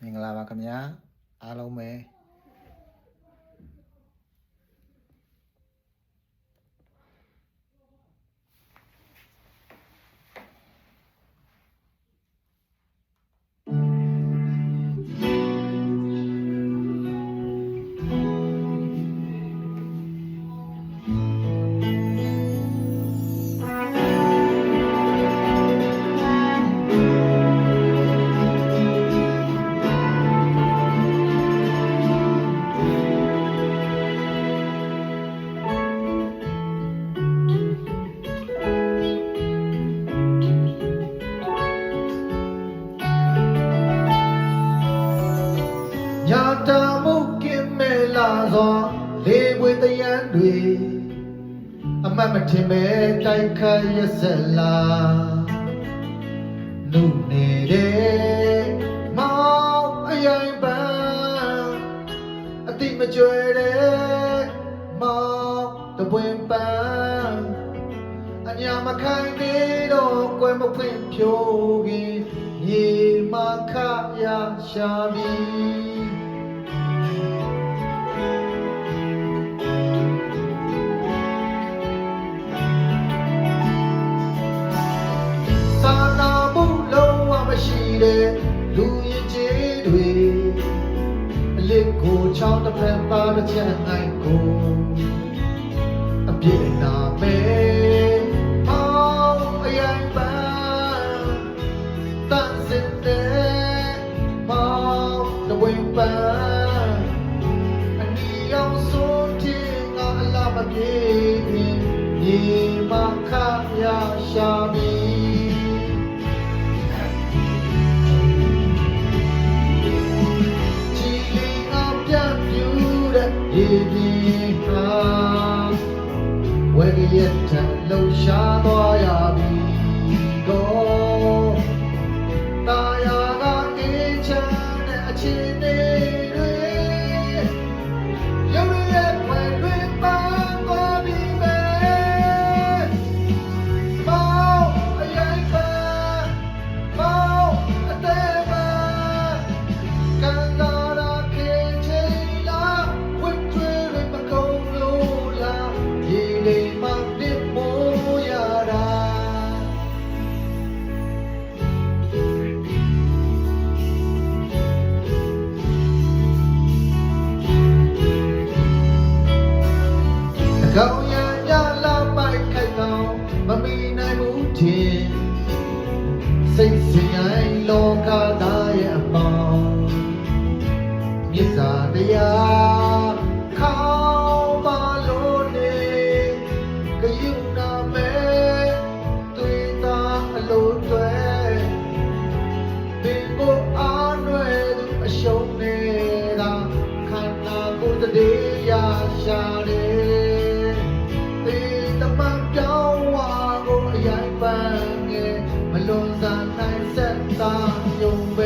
င်္ဂလာပါခင်ဗျာအားလုံးပဲညာတမှုကင်းမဲ့လာစွာလေးပွေတရန်တွေအမတ်မထင်ပဲတိုက်ခတ်ရဆက်လာနုနေတဲ့မောင်အရိုင်ပန်းအတိမကြွယ်တဲ့မောင်တပွင့်ပန်းအညာမခိုင်နေတော့ကွယ်မဖွင့်ဖြိုးခင်မြေမခရရှာပြီရှိတဲ့လူရင်ကြီးတွေအလစ်ကိုချောင်းတစ်ဖက်ပါတစ်ချက်ငိုင်းကိုအပြည့်နာမဲ့အောင်အရိုင်ပန်းတန်စင်တဲ့မောင်တဝင်းပန်းအနီအောင်ဆိုတဲ့ငါအလားမပြေမြေမခရရှာပြီဒီဒီဟာဝေရထလှရှားသွားရပြီတော့တာယာကအေးချမ်းတဲ့အချင်းတွေရုပ်ရည်ဝယ်တွေပန်းသွားပြီပဲမောင်အရိုက်ပန်းမောင်အသေးပန်းကန်လာရာခေချေလာကောင်းရံရလာပိုက်ခိုက်တော့မမီနိုင်ဘူးထင်စိတ်စင်ရိုင်းလောကသားရဲ့အပေါင်းမြစ်စာတရားခေါင်းပါလို့နေကယူနာမဲတွေ့တာအလို့တွေဒီကိုအားနွယ်သူအရှုံးနေတာခန္ဓာကိုယ်တည်းရရှာတယ်မလွန်စားနိုင်ဆက်သားယုံပဲ